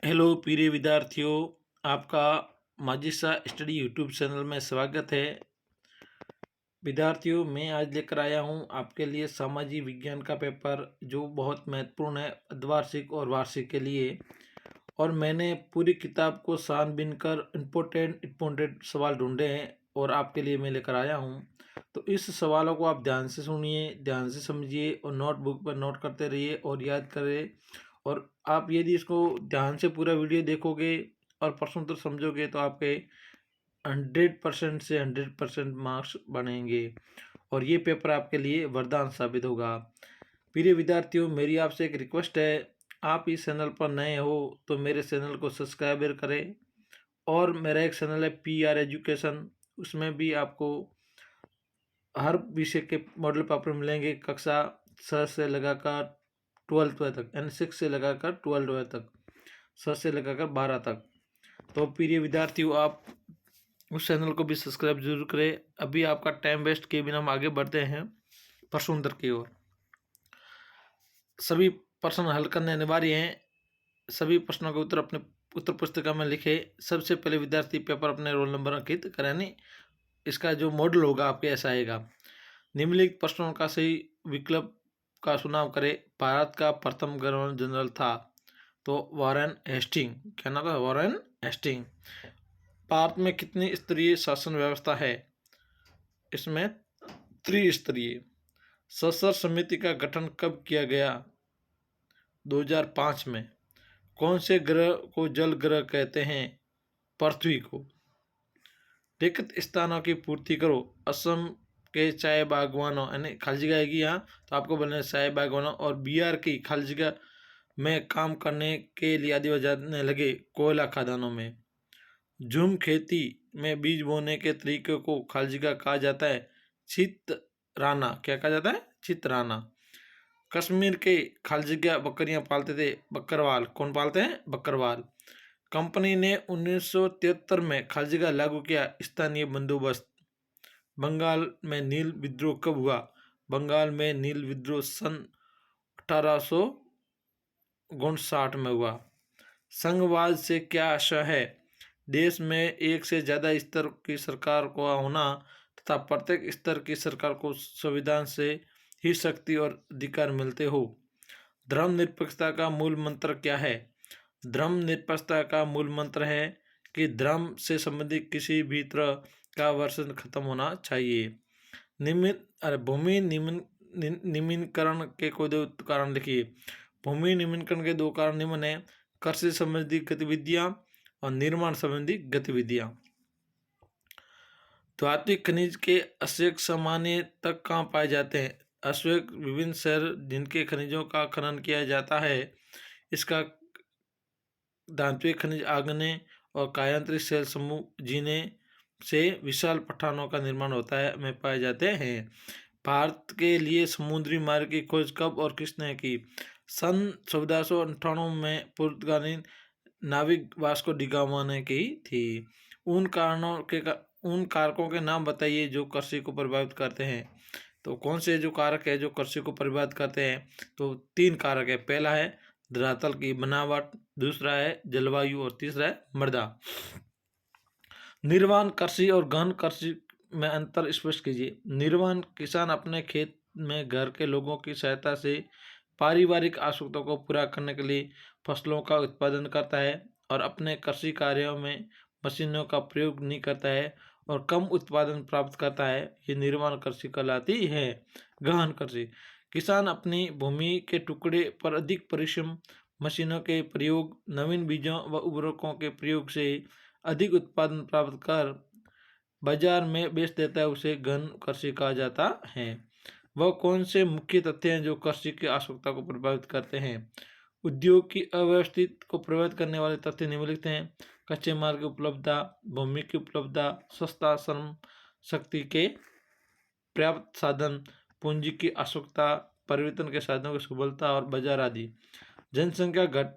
Hello प्रिय विद्यार्थियों, आपका माजिस्ट्रा स्टडी यूट्यूब चैनल में स्वागत है। विद्यार्थियों, मैं आज लेकर आया हूं आपके लिए सामाजिक विज्ञान का पेपर जो बहुत महत्वपूर्ण है अर्धवार्षिक और वार्षिक के लिए। और मैंने पूरी किताब को छानबीन कर इम्पोर्टेंट सवाल ढूंढे हैं और आपके लिए मैं लेकर आया हूं। तो इस सवालों को आप ध्यान से सुनिए, ध्यान से समझिए और नोटबुक पर नोट करते रहिए और याद करें। और आप यदि इसको ध्यान से पूरा वीडियो देखोगे और प्रश्नोत्तर समझोगे तो आपके 100% से 100% मार्क्स बनेंगे और ये पेपर आपके लिए वरदान साबित होगा। प्रिय विद्यार्थियों, मेरी आपसे एक रिक्वेस्ट है, आप इस चैनल पर नए हो तो मेरे चैनल को सब्सक्राइब करें। और मेरा एक चैनल है PR एजुकेशन, उसमें भी आपको हर विषय के मॉडल पेपर मिलेंगे कक्षा 6 से लगाकर 12वीं तक, यानी 6 से लगाकर 12वीं तक, 6 से लगाकर 12 तक। तो प्रिय विद्यार्थियों, आप उस चैनल को भी सब्सक्राइब जरूर करें। अभी आपका टाइम वेस्ट किए बिना हम आगे बढ़ते हैं प्रश्नोत्तर की ओर। सभी प्रश्न हल करने अनिवार्य हैं। सभी प्रश्नों के उत्तर अपने उत्तर पुस्तिका में लिखे। सबसे पहले विद्यार्थी पेपर अपने रोल नंबर अंकित कराने। इसका जो मॉडल होगा आपके ऐसा आएगा। निम्नलिखित प्रश्नों का सही विकल्प का चुनाव करें। भारत का प्रथम गवर्नर जनरल था तो वॉरेन हेस्टिंग। क्या नाम था? Warren Hasting. भारत में कितनी स्तरीय शासन व्यवस्था है? इसमें त्रिस्तरीय। सशस्त्र समिति का गठन कब किया गया? 2005 में। कौन से ग्रह को जल ग्रह कहते हैं? पृथ्वी को। रिक्त स्थानों की पूर्ति करो। असम के चाय बागवानों, यानी खाली जगह आएगी यहाँ तो आपको बोलना है चाय बागवानों। और बिहार की खाली जगह में काम करने के लिए आदिवासी जाने लगे कोयला खदानों में। झूम खेती में बीज बोने के तरीके को खाली जगह कहा जाता है चितराना। क्या कहा जाता है? चितराना। कश्मीर के खाली जगह बकरियां पालते थे बकरवाल। कौन पालते हैं? बकरवाल। कंपनी ने 1973 में खाली जगह लागू किया स्थानीय बंदोबस्त। बंगाल में नील विद्रोह कब हुआ? बंगाल में नील विद्रोह सन 1859 में हुआ। संघवाद से क्या आशय है? देश में एक से ज़्यादा स्तर की सरकार को होना तथा प्रत्येक स्तर की सरकार को संविधान से ही शक्ति और अधिकार मिलते हो। धर्मनिरपेक्षता का मूल मंत्र क्या है? धर्मनिरपेक्षता का मूल मंत्र है कि धर्म से संबंधित किसी भी तरह का वर्षन खत्म होना चाहिए। भूमि निम्नीकरण के कोई दो कारण लिखिए। भूमि निम्नीकरण के दो कारण निम्न है: कृषि संबंधी गतिविधियां और निर्माण संबंधी गतिविधियां। धात्विक खनिज के अवशेष सामान्य तक कहाँ पाए जाते हैं? अवशेष विभिन्न शहर जिनके खनिजों का खनन किया जाता है। इसका धात्विक खनिज आग्नेय और कायांतरित सेल समूह जीने से विशाल पठानों का निर्माण होता है में पाए जाते हैं। भारत के लिए समुद्री मार्ग की खोज कब और किसने की? सन 1498 में पुर्तगाली नाविक वास्को डी गामा ने की थी। उन कारकों के नाम बताइए जो कृषि को प्रभावित करते हैं। तो कौन से जो कारक है जो कृषि को प्रभावित करते हैं? तो 3 कारक है। पहला है धरातल की बनावट, दूसरा है जलवायु और तीसरा है मृदा। निर्वाण कृषि और गहन कृषि में अंतर स्पष्ट कीजिए। निर्वाण किसान अपने खेत में घर के लोगों की सहायता से पारिवारिक आवश्यकताओं को पूरा करने के लिए फसलों का उत्पादन करता है और अपने कृषि कार्यों में मशीनों का प्रयोग नहीं करता है और कम उत्पादन प्राप्त करता है। ये निर्वाण कृषि कहलाती है। गहन कृषि किसान अपनी भूमि के टुकड़े पर अधिक परिश्रम, मशीनों के प्रयोग, नवीन बीजों व उर्वरकों के प्रयोग से अधिक उत्पादन प्राप्त कर बाजार में बेच देता है, उसे गहन कृषि कहा जाता है। वह कौन से मुख्य तथ्य हैं जो कृषि की आवश्यकता को प्रभावित करते हैं? उद्योग की अव्यवस्थित को प्रभावित करने वाले तथ्य निम्नलिखित हैं: कच्चे माल की उपलब्धता, भूमि की उपलब्धता, सस्ता श्रम शक्ति के पर्याप्त साधन, पूंजी की आवश्यकता, परिवर्तन के साधनों की सुलभता और बाजार आदि। जनसंख्या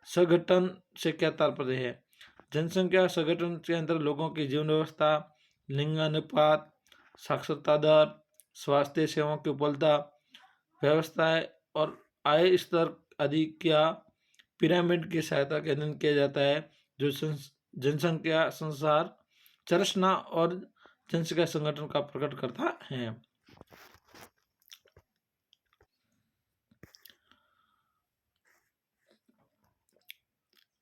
संगठन से क्या तात्पर्य है? जनसंख्या संगठन के अंदर लोगों की जीवन व्यवस्था, लिंगानुपात, साक्षरता दर, स्वास्थ्य सेवाओं की उपलब्धता, व्यवस्थाएं और आय स्तर आदि का पिरामिड की सहायता के अध्ययन किया जाता है, जो जनसंख्या संसार संरचना और जनसंख्या संगठन का प्रकट करता है।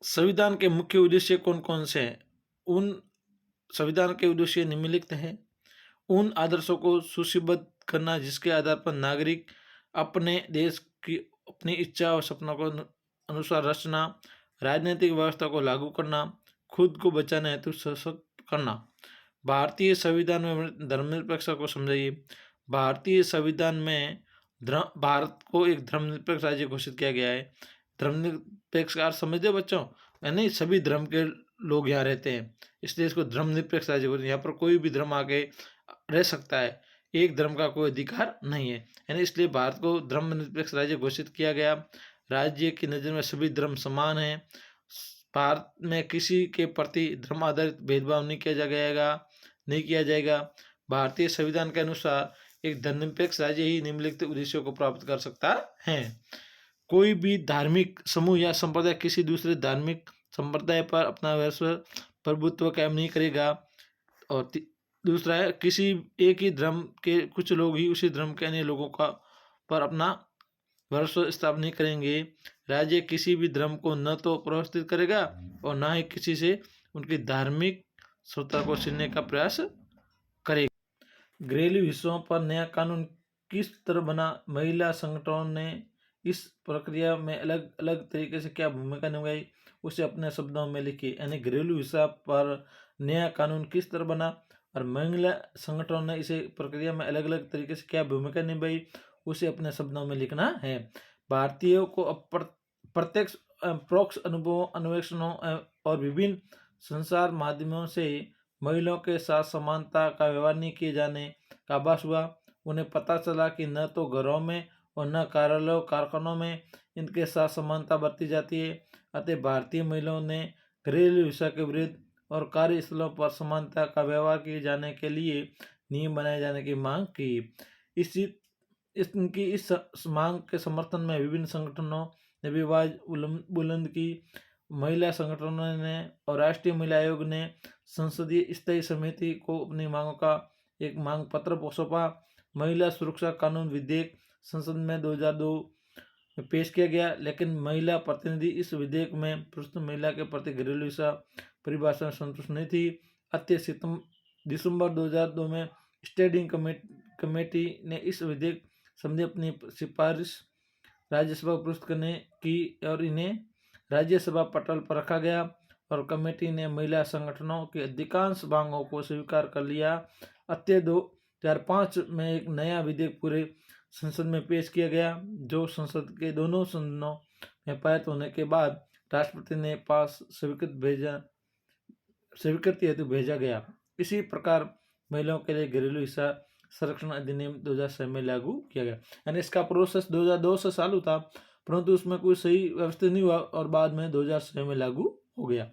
संविधान के मुख्य उद्देश्य कौन कौन से हैं? उन संविधान के उद्देश्य निम्नलिखित हैं। उन आदर्शों को सूचीबद्ध करना जिसके आधार पर नागरिक अपने देश की अपनी इच्छा और सपनों को अनुसार रचना, राजनीतिक व्यवस्था को लागू करना, खुद को बचाने हेतु सशक्त करना। भारतीय संविधान में धर्मनिरपेक्षता को समझाइए। भारतीय संविधान में भारत को एक धर्मनिरपेक्ष राज्य घोषित किया गया है। धर्मनिरपेक्ष का अर्थ समझते हो बच्चों? यानी सभी धर्म के लोग यहाँ रहते हैं, इसलिए इसको धर्मनिरपेक्ष राज्य बोलते हैं। यहाँ पर कोई भी धर्म आके रह सकता है, एक धर्म का कोई अधिकार नहीं है, यानी इसलिए भारत को धर्मनिरपेक्ष राज्य घोषित किया गया। राज्य की नज़र में सभी धर्म समान हैं। भारत में किसी के प्रति धर्म आधारित भेदभाव नहीं किया जाएगा। भारतीय संविधान के अनुसार एक धर्मनिरपेक्ष राज्य ही निम्नलिखित उद्देश्यों को प्राप्त कर सकता है। कोई भी धार्मिक समूह या संप्रदाय किसी दूसरे धार्मिक संप्रदाय पर अपना प्रभुत्व कायम नहीं करेगा। और दूसरा है, किसी एक ही धर्म के कुछ लोग ही उसी धर्म के अन्य लोगों का पर अपना वर्चस्व स्थापित नहीं करेंगे। राज्य किसी भी धर्म को न तो प्रोत्साहित करेगा और न ही किसी से उनकी धार्मिक स्वतंत्रता को छीनने का प्रयास करेगा। घरेलू हिस्सों पर नया कानून किस तरह बना? महिला संगठनों ने इस प्रक्रिया में अलग अलग तरीके से क्या भूमिका निभाई, उसे अपने शब्दों में लिखिए। यानी घरेलू हिस्सा पर नया कानून किस तरह बना और महिला संगठनों ने इसे प्रक्रिया में अलग अलग तरीके से क्या भूमिका निभाई, उसे अपने शब्दों में लिखना है। भारतीयों को प्रत्यक्ष परोक्ष अनुभवों, अन्वेषणों और विभिन्न संसार माध्यमों से महिलाओं के साथ समानता का व्यवहार नहीं किए जाने का आभास हुआ। उन्हें पता चला कि न तो घरों में और न कार्यालयों कारखानों में इनके साथ समानता बरती जाती है। अतः भारतीय महिलाओं ने घरेलू हिंसा के विरुद्ध और कार्यस्थलों पर समानता का व्यवहार किए जाने के लिए नियम बनाए जाने की मांग की। इनकी इस मांग के समर्थन में विभिन्न संगठनों ने भी आवाज बुलंद की। महिला संगठनों ने और राष्ट्रीय महिला आयोग ने संसदीय स्थायी समिति को अपनी मांगों का एक मांग पत्र सौंपा। महिला सुरक्षा कानून विधेयक संसद में 2002 में पेश किया गया, लेकिन महिला प्रतिनिधि इस विधेयक में प्रस्तुत महिला के प्रति घरेलू हिंसा परिभाषा में संतुष्ट नहीं थी। अतः दिसंबर 2002 में स्टैंडिंग कमेटी ने इस विधेयक संबंधी अपनी सिफारिश राज्यसभा को प्रस्तुत करने की और इन्हें राज्यसभा पटल पर रखा गया और कमेटी ने महिला संगठनों की अधिकांश मांगों को स्वीकार कर लिया। अतः 2005 में एक नया विधेयक पूरे संसद में पेश किया गया, जो संसद के दोनों सदनों में पारित होने के बाद राष्ट्रपति ने पास स्वीकृति हेतु भेजा गया। इसी प्रकार महिलाओं के लिए घरेलू हिंसा संरक्षण अधिनियम 2006 में लागू किया गया। यानी इसका प्रोसेस 2002 से चालू था, परंतु उसमें कोई सही व्यवस्थित नहीं हुआ और बाद में 2006 में लागू हो गया।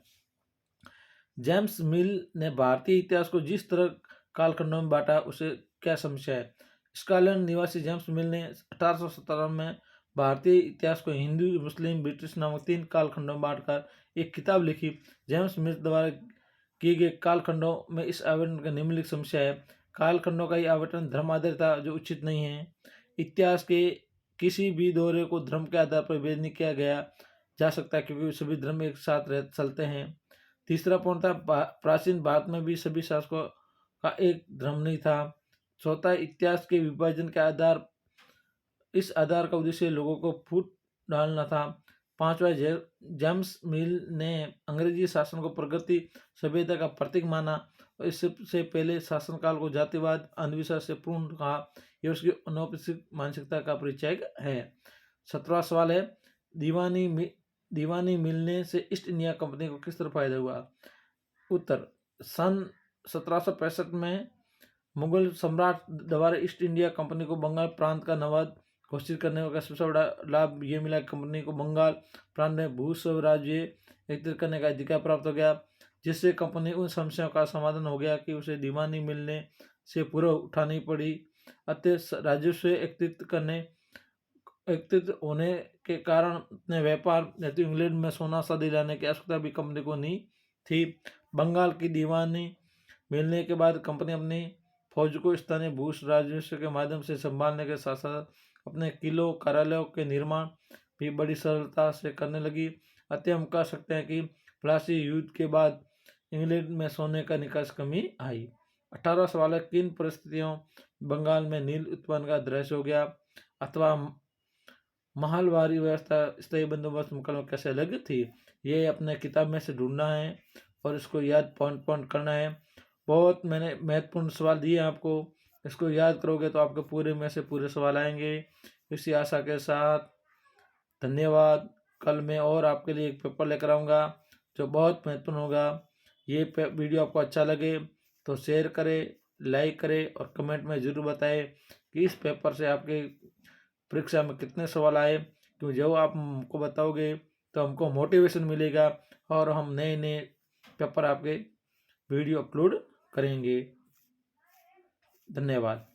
जेम्स मिल ने भारतीय इतिहास को जिस तरह कालखंडों में बांटा, उसे क्या समस्या है? स्कॉटलैंड निवासी जेम्स मिल ने 1817 में भारतीय इतिहास को हिंदू, मुस्लिम, ब्रिटिश नामक 3 कालखंडों में बांटकर एक किताब लिखी। जेम्स मिल द्वारा किए गए कालखंडों में इस आवंटन का निम्नलिखित समस्या है। कालखंडों का ये आवंटन धर्म आधारित था, जो उचित नहीं है। इतिहास के किसी भी दौरे को धर्म के आधार पर विभेद नहीं किया गया जा सकता, क्योंकि सभी धर्म एक साथ चलते हैं। तीसरा पॉइंट था, प्राचीन भारत में भी सभी शासकों का एक धर्म नहीं था। चौथा, इतिहास के विभाजन के आधार इस आधार का उद्देश्य लोगों को फूट डालना था। पांचवा, जेम्स मिल ने अंग्रेजी शासन को प्रगति सभ्यता का प्रतीक माना और इससे पहले शासनकाल को जातिवाद, अंधविश्वास से पूर्ण कहा। यह उसकी अनौपचारिक मानसिकता का परिचय है। 17वां सवाल है, दीवानी मिलने से ईस्ट इंडिया कंपनी को किस तरह फायदा हुआ? उत्तर, सन 1765 में मुगल सम्राट द्वारा ईस्ट इंडिया कंपनी को बंगाल प्रांत का नवाब घोषित करने का सबसे बड़ा लाभ ये मिला कि कंपनी को बंगाल प्रांत में भू स्वराज्य एकत्रित करने का अधिकार प्राप्त हो गया, जिससे कंपनी उन समस्याओं का समाधान हो गया कि उसे दीवानी मिलने से पूर्व उठानी पड़ी। अतः राजस्व एकत्रित करने एकत्रित होने के कारण अपने व्यापार हेतु इंग्लैंड में सोना चांदी लाने की आवश्यकता भी कंपनी को नहीं थी। बंगाल की दीवानी मिलने के बाद कंपनी अपनी फौज को स्थानीय भू राजस्व के माध्यम से संभालने के साथ साथ अपने किलों कार्यालयों के निर्माण भी बड़ी सरलता से करने लगी। अतः हम कह सकते हैं कि प्लासी युद्ध के बाद इंग्लैंड में सोने का निकास कमी आई। 1800 वाले किन परिस्थितियों बंगाल में नील उत्पन्न का दृश्य हो गया अथवा महलवारी व्यवस्था स्थायी बंदोबस्त मुकदमा कैसे अलग थी, ये अपने किताब में से ढूंढना है और इसको याद पॉइंट पॉइंट करना है। बहुत मैंने महत्वपूर्ण सवाल दिए आपको, इसको याद करोगे तो आपके पूरे में से पूरे सवाल आएंगे। इसी आशा के साथ धन्यवाद। कल मैं और आपके लिए एक पेपर लेकर आऊँगा जो बहुत महत्वपूर्ण होगा। ये वीडियो आपको अच्छा लगे तो शेयर करें, लाइक करें और कमेंट में ज़रूर बताएं कि इस पेपर से आपके परीक्षा में कितने सवाल आए। क्योंकि जब आप हमको बताओगे तो हमको मोटिवेशन मिलेगा और हम नए नए पेपर आपके वीडियो अपलोड करेंगे। धन्यवाद।